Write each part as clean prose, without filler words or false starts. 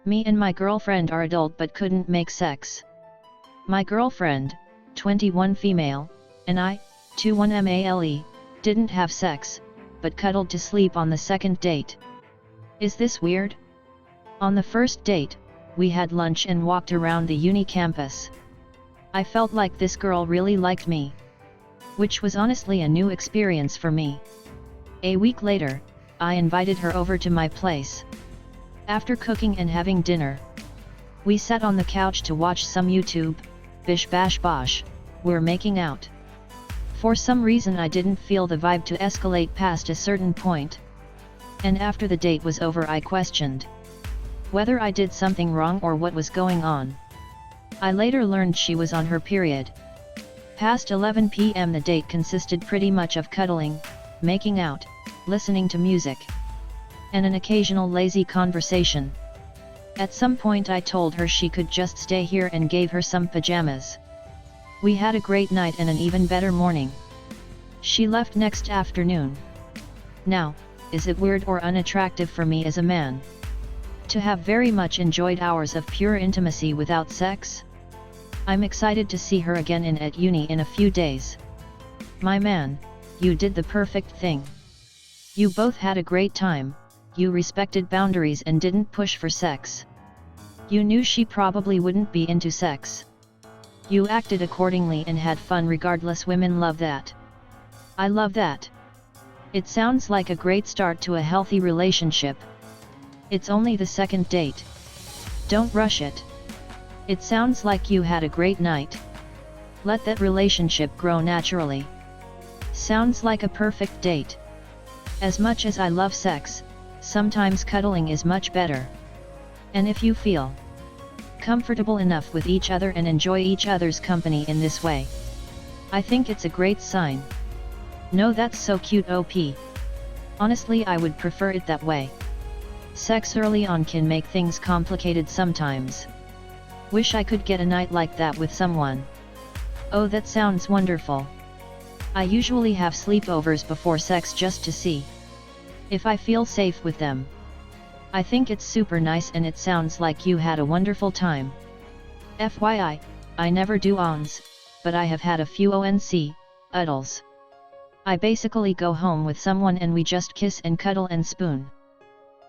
Me and my girlfriend are adult but couldn't make sex. My girlfriend, 21 female, and I, 21 male, didn't have sex, but cuddled to sleep on the second date. Is this weird? On the first date, we had lunch and walked around the uni campus. I felt like this girl really liked me, which was honestly a new experience for me. A week later, I invited her over to my place. After cooking and having dinner, we sat on the couch to watch some YouTube, bish bash bosh, we're making out. For some reason I didn't feel the vibe to escalate past a certain point. And after the date was over I questioned whether I did something wrong or what was going on. I later learned she was on her period. Past 11 p.m. the date consisted pretty much of cuddling, making out, listening to music, and an occasional lazy conversation. At some point I told her she could just stay here and gave her some pajamas. We had a great night and an even better morning. She left next afternoon. Now, is it weird or unattractive for me as a man to have very much enjoyed hours of pure intimacy without sex? I'm excited to see her again at uni in a few days. My man, you did the perfect thing. You both had a great time, you respected boundaries and didn't push for sex. You knew she probably wouldn't be into sex. You acted accordingly and had fun regardless. Women love that. I love that. It sounds like a great start to a healthy relationship. It's only the second date. Don't rush it. It sounds like you had a great night. Let that relationship grow naturally. Sounds like a perfect date. As much as I love sex, sometimes cuddling is much better. And if you feel comfortable enough with each other and enjoy each other's company in this way, I think it's a great sign. No, that's so cute, OP. Honestly, I would prefer it that way. Sex early on can make things complicated sometimes. Wish I could get a night like that with someone. Oh, that sounds wonderful. I usually have sleepovers before sex just to see if I feel safe with them. I think it's super nice and it sounds like you had a wonderful time. FYI, I never do ons, but I have had a few UDLs. I basically go home with someone and we just kiss and cuddle and spoon.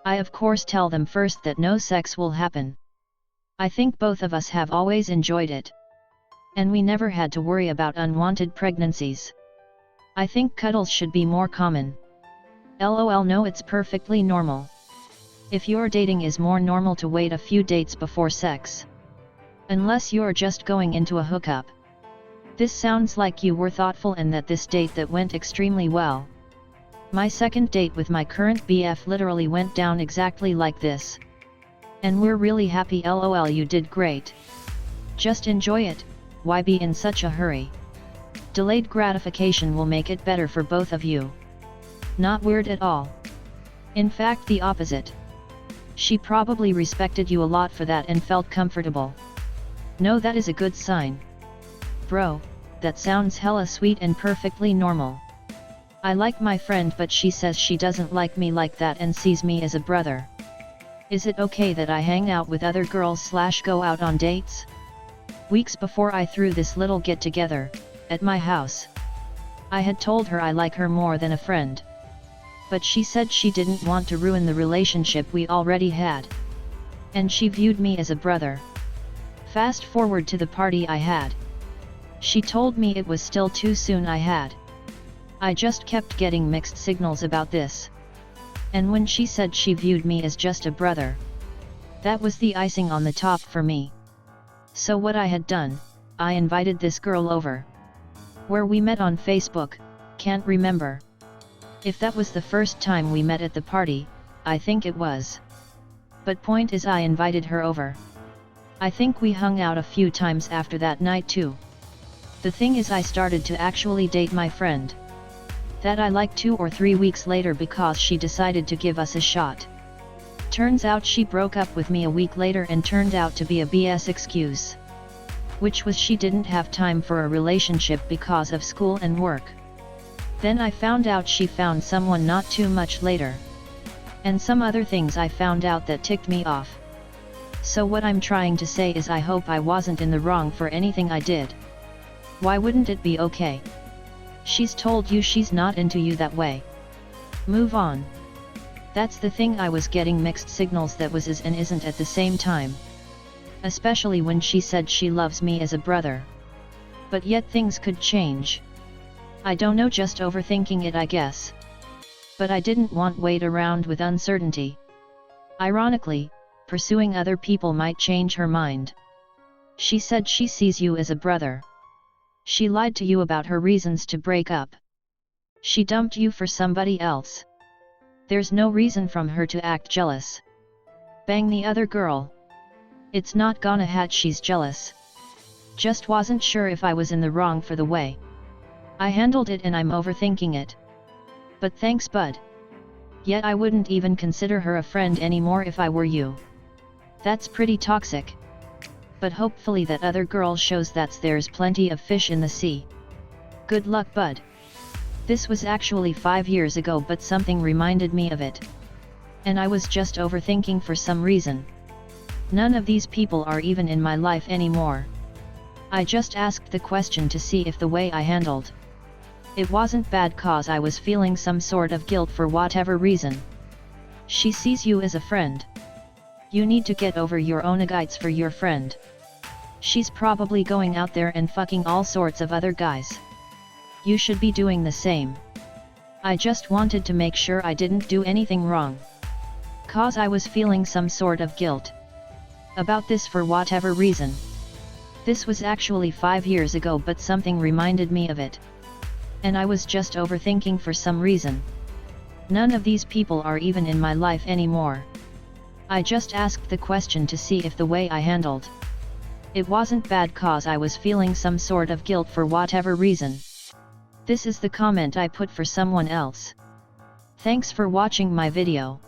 I of course tell them first that no sex will happen. I think both of us have always enjoyed it. And we never had to worry about unwanted pregnancies. I think cuddles should be more common. LOL, no, it's perfectly normal. If you're dating, is more normal to wait a few dates before sex. Unless you're just going into a hookup. This sounds like you were thoughtful and that this date that went extremely well. My second date with my current BF literally went down exactly like this. And we're really happy. LOL, you did great. Just enjoy it, why be in such a hurry? Delayed gratification will make it better for both of you. Not weird at all. In fact, the opposite. She probably respected you a lot for that and felt comfortable. No, that is a good sign. Bro, that sounds hella sweet and perfectly normal. I like my friend, but she says she doesn't like me like that and sees me as a brother. Is it okay that I hang out with other girls / go out on dates? Weeks before I threw this little get-together, at my house, I had told her I like her more than a friend. But she said she didn't want to ruin the relationship we already had. And she viewed me as a brother. Fast forward to the party I had. She told me it was still too soon. I just kept getting mixed signals about this. And when she said she viewed me as just a brother, that was the icing on the top for me. So what I had done, I invited this girl over. Where we met on Facebook, can't remember. If that was the first time we met at the party, I think it was. But point is, I invited her over. I think we hung out a few times after that night too. The thing is, I started to actually date my friend that I liked 2 or 3 weeks later because she decided to give us a shot. Turns out she broke up with me a week later and turned out to be a BS excuse. Which was she didn't have time for a relationship because of school and work. Then I found out she found someone not too much later. And some other things I found out that ticked me off. So what I'm trying to say is I hope I wasn't in the wrong for anything I did. Why wouldn't it be okay? She's told you she's not into you that way. Move on. That's the thing, I was getting mixed signals that was is and isn't at the same time. Especially when she said she loves me as a brother. But yet things could change. I don't know, just overthinking it I guess. But I didn't want wait around with uncertainty. Ironically, pursuing other people might change her mind. She said she sees you as a brother. She lied to you about her reasons to break up. She dumped you for somebody else. There's no reason from her to act jealous. Bang the other girl. It's not gonna hat she's jealous. Just wasn't sure if I was in the wrong for the way I handled it, and I'm overthinking it. But thanks bud. Yet I wouldn't even consider her a friend anymore if I were you. That's pretty toxic. But hopefully that other girl shows that there's plenty of fish in the sea. Good luck bud. This was actually 5 years ago, but something reminded me of it. And I was just overthinking for some reason. None of these people are even in my life anymore. I just asked the question to see if the way I handled it wasn't bad, cause I was feeling some sort of guilt for whatever reason. She sees you as a friend. You need to get over your own egites for your friend. She's probably going out there and fucking all sorts of other guys. You should be doing the same. I just wanted to make sure I didn't do anything wrong. Cause I was feeling some sort of guilt about this for whatever reason. This was actually 5 years ago, but something reminded me of it. And I was just overthinking for some reason. None of these people are even in my life anymore. I just asked the question to see if the way I handled it wasn't bad, cause I was feeling some sort of guilt for whatever reason. This is the comment I put for someone else. Thanks for watching my video.